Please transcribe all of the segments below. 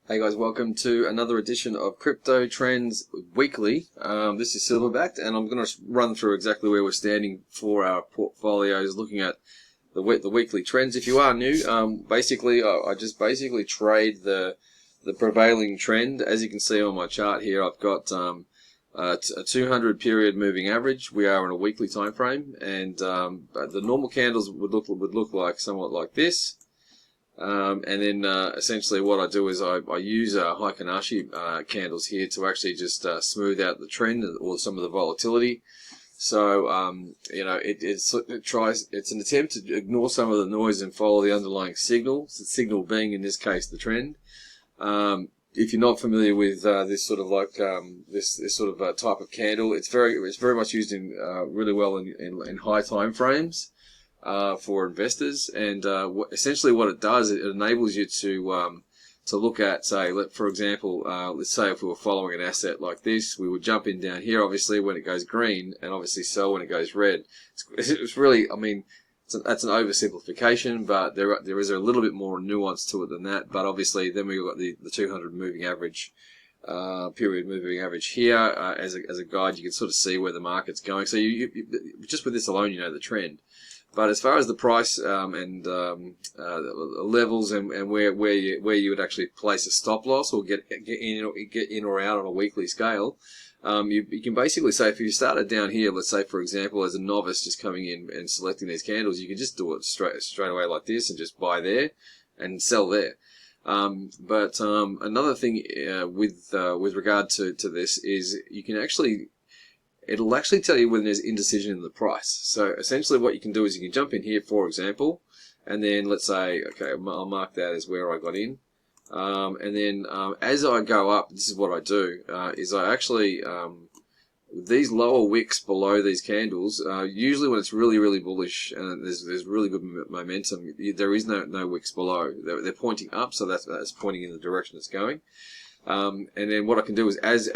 Hey guys, welcome to another edition of Crypto Trends Weekly. This is Silverbacked, and I'm going to run through exactly where we're standing for our portfolios, looking at the weekly trends. If you are new, I just basically trade the prevailing trend. As you can see on my chart here, I've got a 200 period moving average. We are in a weekly time frame, and the normal candles would look like somewhat like this. And then essentially what I do is I use Heikin-Ashi candles here to actually just smooth out the trend or some of the volatility. So it's an attempt to ignore some of the noise and follow the underlying signal. The signal being in this case the trend. If you're not familiar with this sort of type of candle, it's very much used in really well in high time frames. For investors, and essentially what it does, it enables you to look at, say, for example, let's say if we were following an asset like this, we would jump in down here, obviously, when it goes green, and obviously sell when it goes red. It's really, I mean, that's an oversimplification, but there is a little bit more nuance to it than that. But obviously, then we've got the 200 moving average. Period moving average here as a guide. You can sort of see where the market's going. So you just with this alone, you know the trend. But as far as the price and levels and where you would actually place a stop loss or get in or out on a weekly scale, you can basically say if you started down here, let's say for example as a novice just coming in and selecting these candles, you can just do it straight away like this and just buy there and sell there. But another thing with regard to this is you can actually. It'll actually tell you when there's indecision in the price. So essentially what you can do is you can jump in here, for example, and then let's say, okay, I'll mark that as where I got in. And then as I go up, this is what I do, is I actually, these lower wicks below these candles, usually when it's really, really bullish and there's really good momentum, there is no wicks below. They're pointing up, so that's pointing in the direction it's going. And then what I can do is as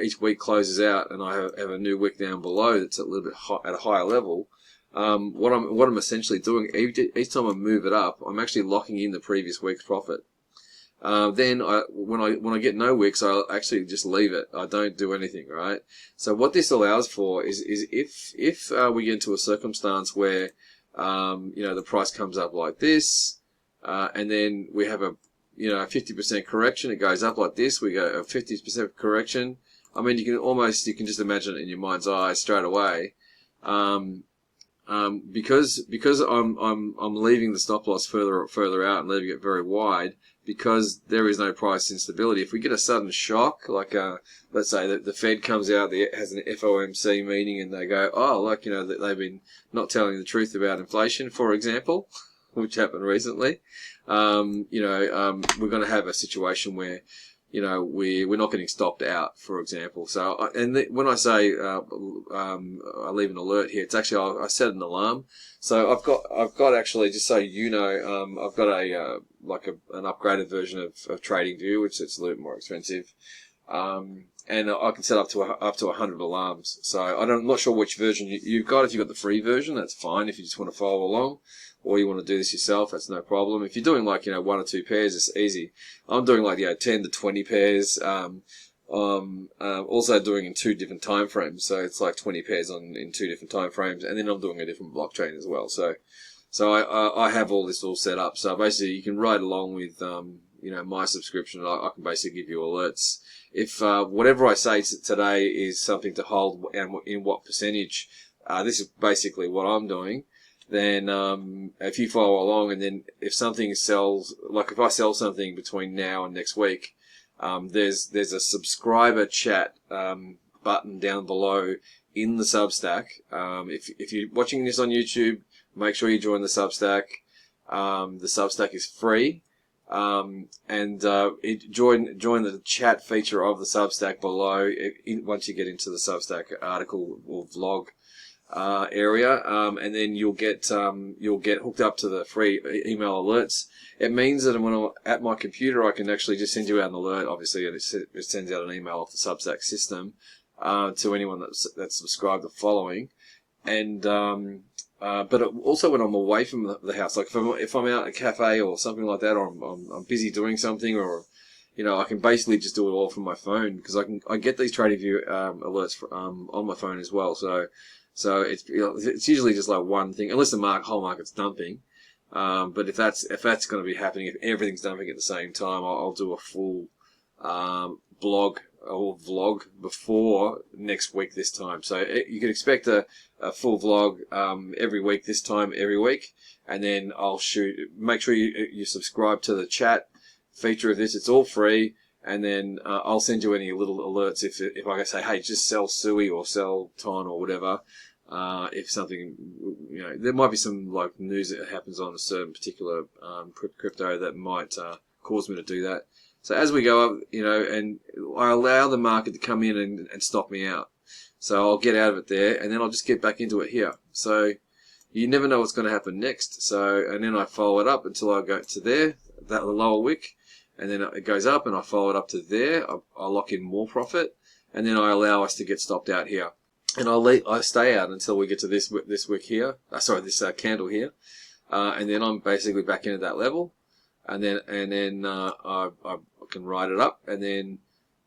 each week closes out and I have a new wick down below that's a little bit at a higher level, what I'm essentially doing each time I move it up, I'm actually locking in the previous week's profit. Then when I get no wicks, I actually just leave it. I don't do anything, right? So what this allows for is if we get into a circumstance where the price comes up like this, and then we have a 50% correction, it goes up like this, we go a 50% correction. I mean, you can just imagine it in your mind's eye straight away. Because I'm leaving the stop loss further out and leaving it very wide, because there is no price instability. If we get a sudden shock, like let's say that the Fed comes out, has an FOMC meeting, and they go, that they've been not telling the truth about inflation, for example, which happened recently. We're going to have a situation where, we're not getting stopped out, for example. So, when I say I leave an alert here, it's actually I set an alarm. So I've got actually, just so you know, I've got an upgraded version of TradingView, which is a little bit more expensive. And I can set up to 100 alarms. So I'm not sure which version you've got. If you've got the free version, that's fine. If you just want to follow along, or you want to do this yourself, that's no problem. If you're doing like 1 or 2 pairs, it's easy. I'm doing 10 to 20 pairs. Also doing in 2 different time frames, so it's like 20 pairs in 2 different time frames, and then I'm doing a different blockchain as well. So I have all this all set up. So basically, you can ride along with my subscription. I can basically give you alerts. If whatever I say today is something to hold and in what percentage, this is basically what I'm doing. Then if you follow along, and then if something sells, like if I sell something between now and next week, there's a subscriber chat button down below in the Substack. If you're watching this on YouTube, make sure you join the Substack. The Substack is free. Join the chat feature of the Substack below once you get into the Substack article or vlog area, and then you'll get hooked up to the free email alerts. It means that when I'm at my computer, I can actually just send you out an alert, obviously, and it sends out an email off the Substack system to anyone that's subscribed or following. And but also when I'm away from the house, like if I'm out at a cafe or something like that, or I'm busy doing something, or I can basically just do it all from my phone, because I get these TradingView alerts on my phone as well. So it's usually just like one thing, unless the whole market's dumping. But if that's going to be happening, if everything's dumping at the same time, I'll do a full blog or vlog before next week this time. So you can expect a full vlog every week this time, every week, and then I'll make sure you subscribe to the chat feature of this. It's all free, and then I'll send you any little alerts if I say, hey, just sell SUI or sell TON or whatever. If something, there might be some like news that happens on a certain particular crypto that might cause me to do that. So as we go up, and I allow the market to come in and stop me out. So I'll get out of it there, and then I'll just get back into it here. So you never know what's going to happen next. And then I follow it up until I go to there, that lower wick, and then it goes up, and I follow it up to there. I lock in more profit, and then I allow us to get stopped out here. And I stay out until we get to this wick here. This candle here, and then I'm basically back into that level, and then I can ride it up, and then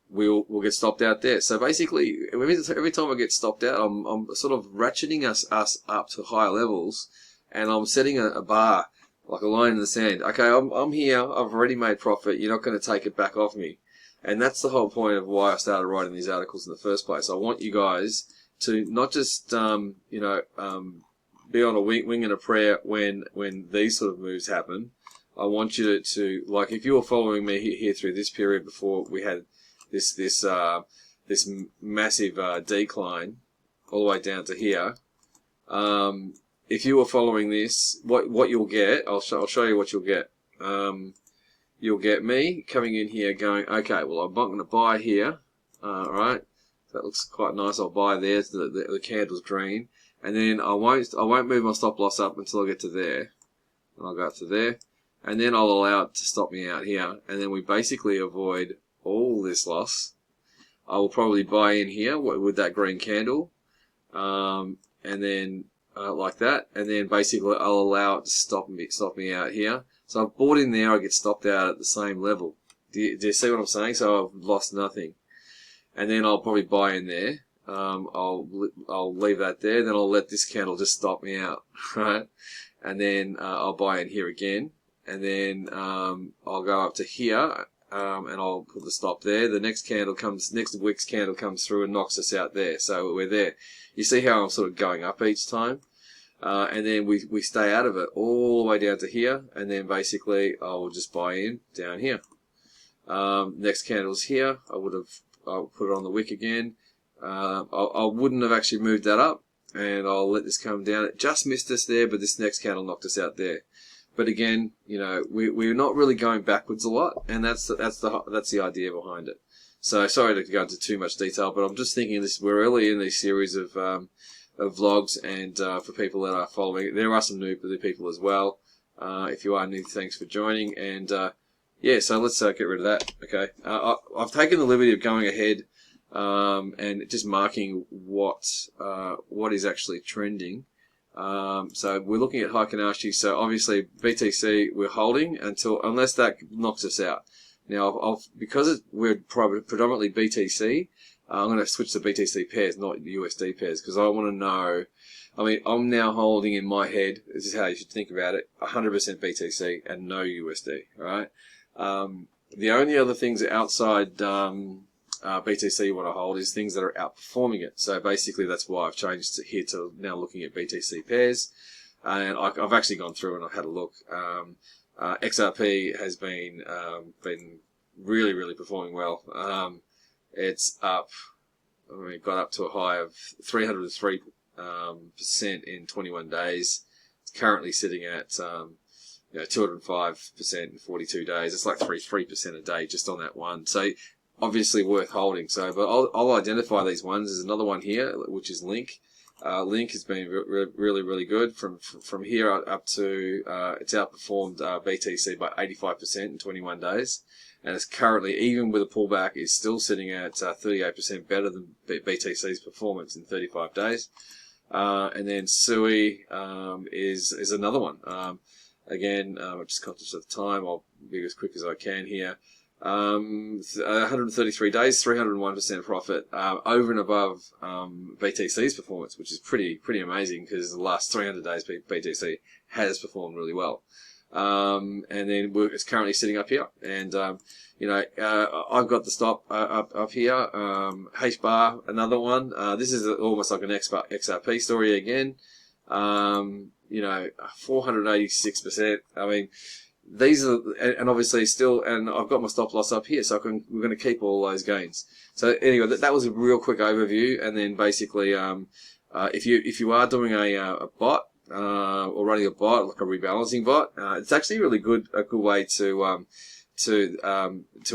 we'll get stopped out there. So basically, every time I get stopped out, I'm sort of ratcheting us up to higher levels, and I'm setting a bar, like a line in the sand. Okay, I'm here. I've already made profit. You're not going to take it back off me, and that's the whole point of why I started writing these articles in the first place. I want you guys to not just be on a wing and a prayer when these sort of moves happen. I want you to like, if you were following me here through this period before we had this massive decline all the way down to here. If you were following this, what you'll get, I'll show you what you'll get. You'll get me coming in here going, okay, well, I'm not going to buy here, right? That looks quite nice. I'll buy there. The candle's green, and then I won't move my stop loss up until I get to there. And I'll go up to there, and then I'll allow it to stop me out here, and then we basically avoid all this loss. I will probably buy in here with that green candle, and then like that, and then basically I'll allow it to stop me out here. So I've bought in there. I get stopped out at the same level. Do you see what I'm saying? So I've lost nothing. And then I'll probably buy in there. I'll leave that there. Then I'll let this candle just stop me out, right? And then I'll buy in here again. And then I'll go up to here, and I'll put the stop there. The next Wix candle comes through and knocks us out there. So we're there. You see how I'm sort of going up each time? And then we stay out of it all the way down to here. And then basically I'll just buy in down here. Next candle's here. I'll put it on the wick again. I wouldn't have actually moved that up, and I'll let this come down. It just missed us there, but this next candle knocked us out there. But again, we're not really going backwards a lot, and that's the idea behind it. So sorry to go into too much detail, but I'm just thinking we're early in this series of vlogs, and for people that are following, there are some new people as well. If you are new, thanks for joining, and yeah, so let's get rid of that. Okay, I've taken the liberty of going ahead and just marking what is actually trending. So we're looking at Heikin Ashi. So obviously BTC we're holding unless that knocks us out. Now because we're predominantly BTC, I'm going to switch to BTC pairs, not USD pairs, because I want to know. I mean, I'm now holding in my head. This is how you should think about it: 100% BTC and no USD. All right. The only other things outside BTC you want to hold is things that are outperforming it. So basically that's why I've changed here to now looking at BTC pairs. And I've actually gone through and I've had a look. XRP has been really, really performing well. It's up, it got up to a high of 303% in 21 days. It's currently sitting at 205% in 42 days. It's like 3% a day just on that one. So obviously worth holding. So, but I'll identify these ones. There's another one here, which is Link. Link has been really, really good from here up to, it's outperformed BTC by 85% in 21 days. And it's currently, even with a pullback, is still sitting at 38% better than BTC's performance in 35 days. And then SUI is another one. Again, I'm just conscious of the time. I'll be as quick as I can here. 133 days, 301% profit, over and above BTC's performance, which is pretty amazing because the last 300 days BTC has performed really well. And then it's currently sitting up here, and I've got the stop up here. H bar, another one. This is almost like an XRP story again. 486%. I mean, these are, and obviously still, and I've got my stop loss up here, so we're going to keep all those gains. So anyway, that was a real quick overview, and then basically, if you are doing a bot, or running a bot, like a rebalancing bot, it's actually really a good way to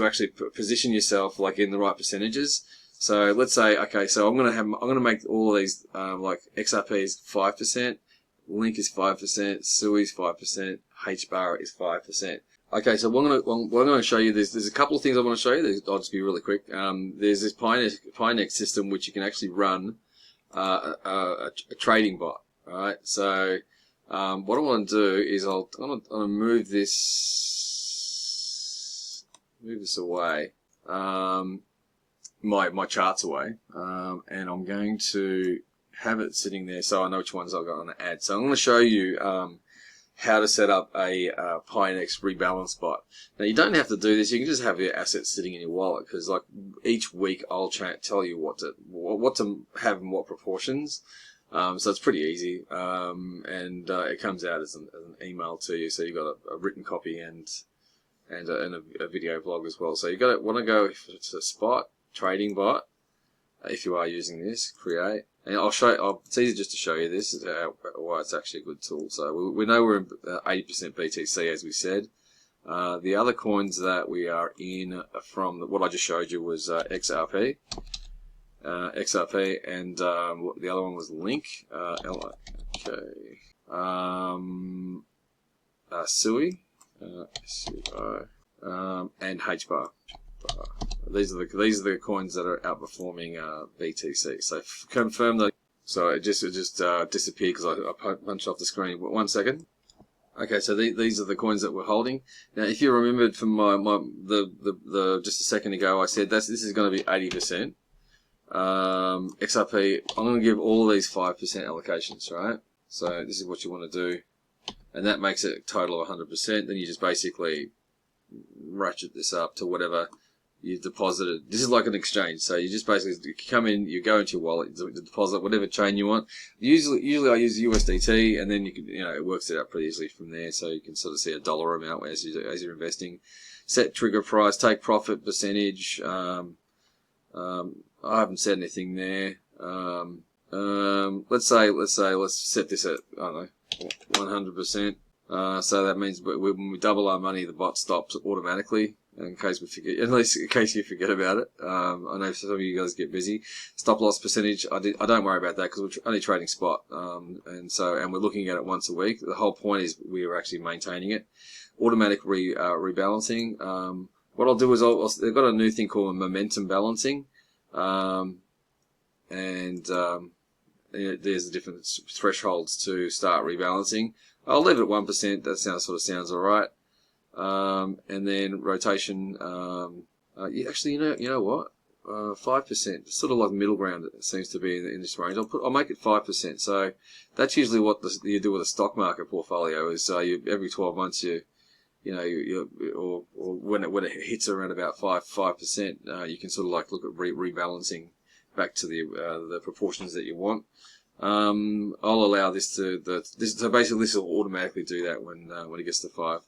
actually position yourself like in the right percentages. So let's say, okay, so I'm gonna make all of these, like XRP is 5%, Link is 5%, Sui is 5%, HBAR is 5%. Okay, so what I'm going to show you, there's a couple of things I want to show you. I'll just be really quick. There's this Pinex system which you can actually run a trading bot. All right, so what I want to do is I'm going to move this away, my charts away, and I'm going to have it sitting there so I know which ones I've got on the ad. So I'm going to show you how to set up a Pinex rebalance bot. Now you don't have to do this. You can just have your assets sitting in your wallet, because like each week I'll tell you what to have in what proportions. So it's pretty easy, and it comes out as an email to you. So you've got a written copy and a video blog as well. So you want to go to spot trading bot if you are using this. Create, and it's easy just to show you this is why it's actually a good tool. So we know we're in 80% BTC as we said. The other coins that we are in from what I just showed you was XRP. And the other one was Link, Sui, and HBAR. These are the coins that are outperforming BTC. So confirm that. So it just disappeared because I punched off the screen. But 1 second. Okay, so these are the coins that we're holding. Now, if you remembered from the just a second ago, I said this is going to be 80%. XRP, I'm going to give all these 5% allocations, right? So this is what you want to do, and that makes it a total of 100%. Then you just basically ratchet this up to whatever you deposited. This is like an exchange, so you just basically come in, you go into your wallet, you deposit whatever chain you want. Usually I use USDT, and then it works it out pretty easily from there. So you can sort of see a dollar amount as you're investing. Set trigger price, take profit percentage. I haven't said anything there. Let's set this at, I don't know, 100%. So that means when we double our money, the bot stops automatically. In case we forget, at least in case you forget about it. I know some of you guys get busy. Stop loss percentage, I don't worry about that because we're only trading spot. And we're looking at it once a week. The whole point is we are actually maintaining it. Automatic rebalancing. What I'll do is they've got a new thing called momentum balancing. There's the different thresholds to start rebalancing. I'll leave it at 1%. That sounds alright. And then rotation. Actually, you know what? 5%, sort of like middle ground. It seems to be in this range. I'll make it 5%. So that's usually what you do with a stock market portfolio. Is every 12 months or when it hits around about 5%, you can sort of like look at rebalancing back to the proportions that you want. I'll allow this so basically this will automatically do that when it gets to 5.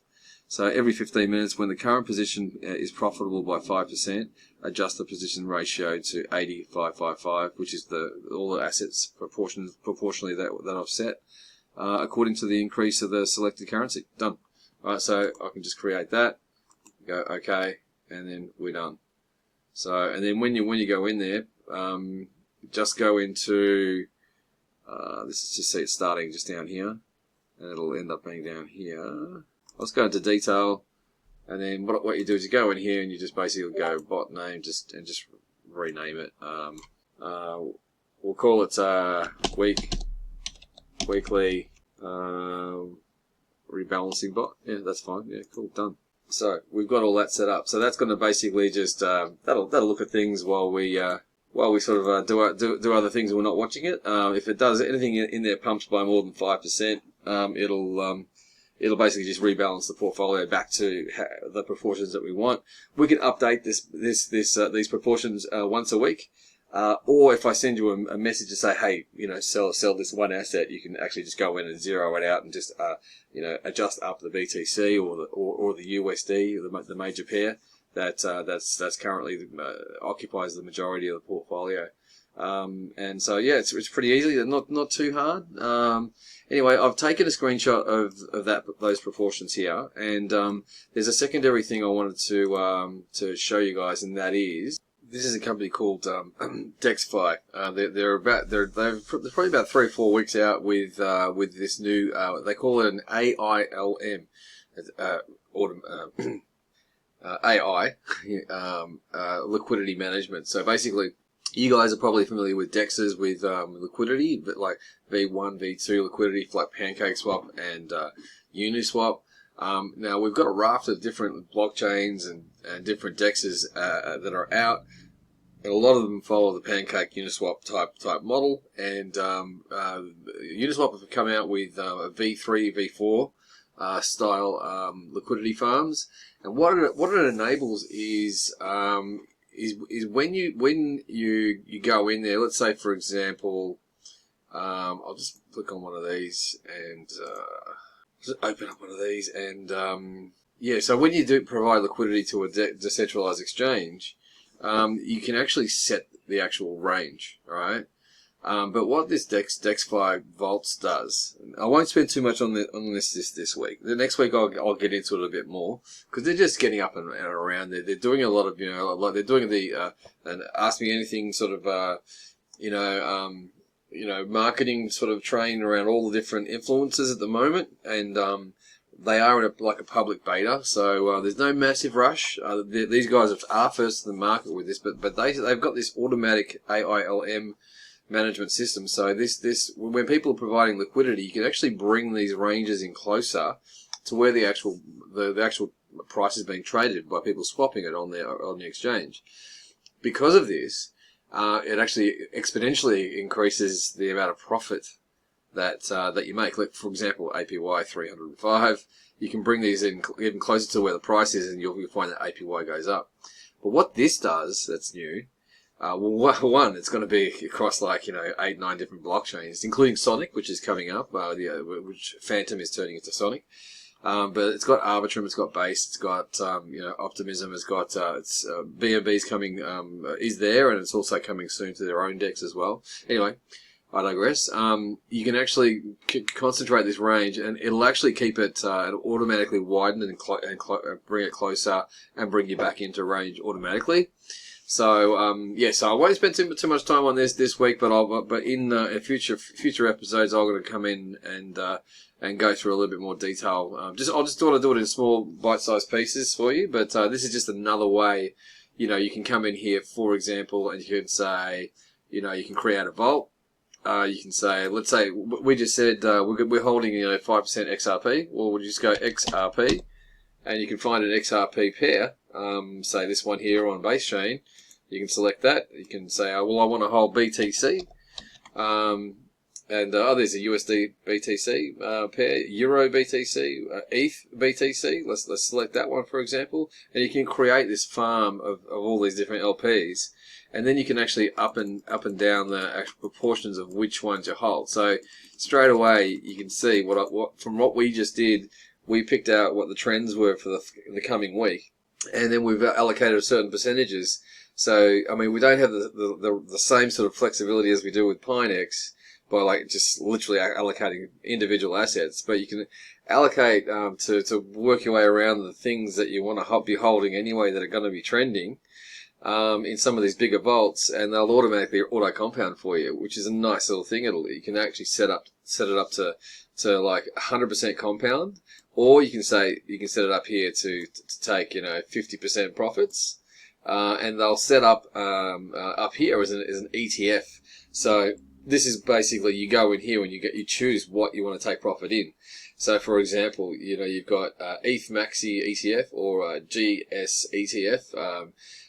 So every 15 minutes, when the current position is profitable by 5%, adjust the position ratio to 80-555, which is all the assets proportionally that I've set, according to the increase of the selected currency. Done. All right, so I can just create that, go OK, and then we're done. So, and then when you go in there, just go into this is just see it starting just down here, and it'll end up being down here. Let's go into detail, and then what you do is you go in here and you just basically go bot name, just rename it. We'll call it weekly rebalancing bot. Yeah, that's fine. Yeah, cool, done. So we've got all that set up. So that's going to basically just that'll look at things while we sort of do other things and we're not watching it. If it does anything in there pumps by more than 5%, it'll basically just rebalance the portfolio back to the proportions that we want. We can update these proportions once a week. Or if I send you a message to say, hey, sell this one asset, you can actually just go in and zero it out and just, adjust up the BTC or the USD, the major pair that's currently occupies the majority of the portfolio. And so yeah, it's pretty easy, not too hard. Anyway, I've taken a screenshot of those proportions here, and there's a secondary thing I wanted to show you guys, and that is. This is a company called DexFi. They're probably about 3 or 4 weeks out with this new. They call it an AILM, AI liquidity management. So basically, you guys are probably familiar with DEXs with liquidity, but like V1, V2 liquidity for like PancakeSwap and Uniswap. Now we've got a raft of different blockchains and different DEXs that are out. And a lot of them follow the Pancake Uniswap type model, and Uniswap have come out with a V3, V4 style liquidity farms. And what it enables is when you go in there. Let's say, for example, I'll just click on one of these and just open up one of these, and yeah. So when you do provide liquidity to a decentralized exchange. You can actually set the actual range, all right? But what this DexFi Vaults does, I won't spend too much on this week. The next week I'll get into it a bit more because they're just getting up and around. They're doing a lot of they're doing the and Ask Me Anything sort of marketing sort of train around all the different influencers at the moment, and they are in a public beta, so there's no massive rush. These guys are first in the market with this, but they've got this automatic AILM management system. So this when people are providing liquidity, you can actually bring these ranges in closer to where the actual price is being traded by people swapping it on the exchange. Because of this, it actually exponentially increases the amount of profit that you make. Like, for example, APY 305, you can bring these in even closer to where the price is, and you'll find that APY goes up. But what this does, that's new, one, it's going to be across 8, 9 different blockchains, including Sonic, which is coming up, which Phantom is turning into Sonic. But it's got Arbitrum, it's got Base, it's got Optimism, it's got BNB's coming, is there, and it's also coming soon to their own DEX as well. Anyway. I digress. You can actually concentrate this range, and it'll actually keep it automatically widen and bring it closer and bring you back into range automatically. So yeah, so I won't spend too much time on this week, but in future episodes, I'm going to come in and go through a little bit more detail. I'll just want to do it in small bite-sized pieces for you, but this is just another way. You can come in here, for example, and you can say, you can create a vault. You can say, let's say we just said we're holding 5% XRP. Well, we'll just go XRP, and you can find an XRP pair. Say this one here on Base Chain. You can select that. You can say, well, I want to hold BTC, and there's a USD BTC pair, Euro BTC, ETH BTC. Let's select that one for example, and you can create this farm of all these different LPs. And then you can actually up and down the actual proportions of which ones you hold. So straight away you can see from what we just did, we picked out what the trends were for the coming week, and then we've allocated certain percentages. So I mean, we don't have the same sort of flexibility as we do with Pinex by just literally allocating individual assets, but you can allocate to work your way around the things that you want to be holding anyway that are going to be trending. In some of these bigger vaults, and they'll automatically auto compound for you, which is a nice little thing. You can actually set it up to like 100% compound, or you can set it up here to take 50% profits, and they'll set up up here as an ETF. So this is basically you go in here and you choose what you want to take profit in. So, for example, you've got ETH Maxi ETF or GS ETF.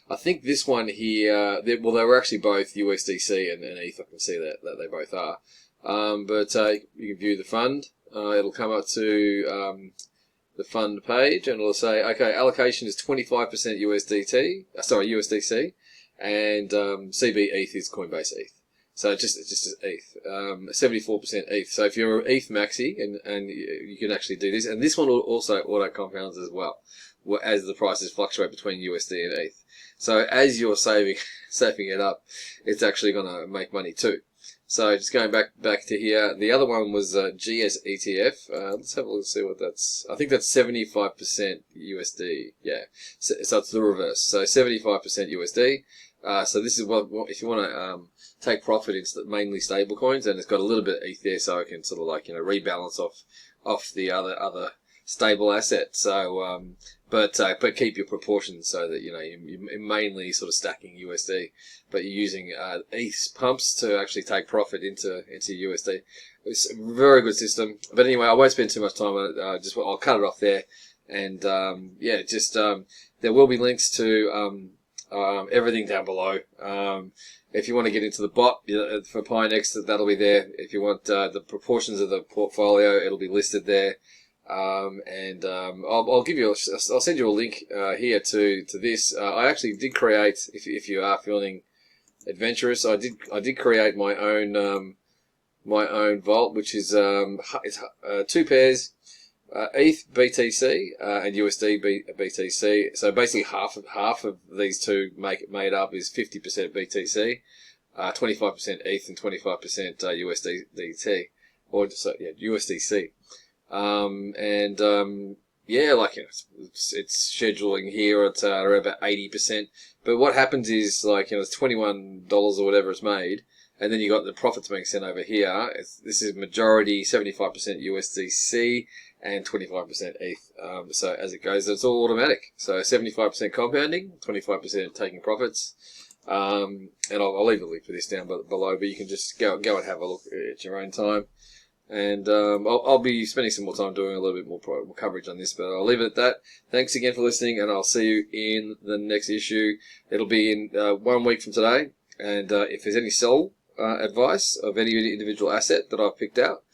I think this one here, they were actually both USDC and ETH. I can see that they both are. But you can view the fund. It'll come up to the fund page, and it'll say, okay, allocation is 25% USDC, and CB ETH is Coinbase ETH. So it's just ETH, 74% ETH. So if you're ETH Maxi, and you can actually do this, and this one also auto compounds as well, as the prices fluctuate between USD and ETH. So as you're saving it up, it's actually going to make money too. So just going back to here, the other one was GS ETF. Let's have a look and see what that's. I think that's 75% USD. Yeah, so it's the reverse. So 75% USD. So this is what if you want to take profit, it's mainly stable coins, and it's got a little bit of ETH there, so it can sort of like rebalance off the other stable assets. So but keep your proportions so that you're mainly sort of stacking USD, but you're using ETH pumps to actually take profit into USD. It's a very good system. But anyway, I won't spend too much time on it. I'll cut it off there, and there will be links to everything down below. If you want to get into the bot for Pinex, that'll be there. If you want the proportions of the portfolio, it'll be listed there. I'll give you I'll send you a link here to this. I actually did create, if you are feeling adventurous, I did create my own vault, which is it's 2 pairs, ETH BTC and USD BTC. So basically half of these two made up is 50% BTC, 25% ETH and 25% USDT, or USDC. It's scheduling here at around about 80%. But what happens is, it's $21 or whatever it's made, and then you got the profits being sent over here. This is majority 75% USDC and 25% ETH. So as it goes, it's all automatic. So 75% compounding, 25% taking profits. And I'll leave a link for this down below, but you can just go and have a look at your own time. And I'll be spending some more time doing a little bit more coverage on this, but I'll leave it at that. Thanks again for listening, and I'll see you in the next issue. It'll be in 1 week from today, and if there's any sell advice of any individual asset that I've picked out,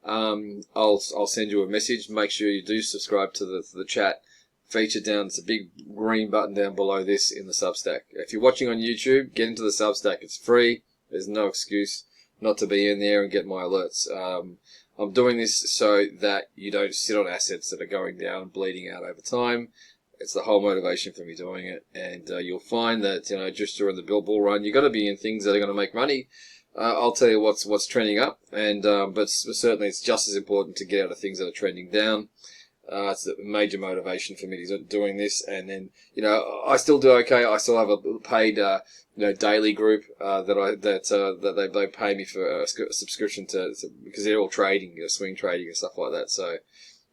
I'll send you a message. Make sure you do subscribe to the chat feature down. It's a big green button down below this in the Substack. If you're watching on YouTube, get into the Substack. It's free. There's no excuse not to be in there and get my alerts. I'm doing this so that you don't sit on assets that are going down and bleeding out over time. It's the whole motivation for me doing it. And you'll find that just during the bull run, you've got to be in things that are going to make money. I'll tell you what's trending up, and but certainly it's just as important to get out of things that are trending down. It's a major motivation for me to doing this. And then I still do okay. I still have a paid daily group that they pay me for a subscription to because they're all trading, swing trading and stuff like that. So,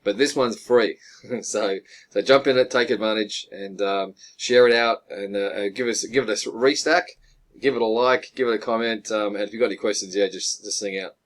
but this one's free. so jump in it, take advantage, and share it out, and give it a restack, give it a like, give it a comment, and if you've got any questions, just sing out.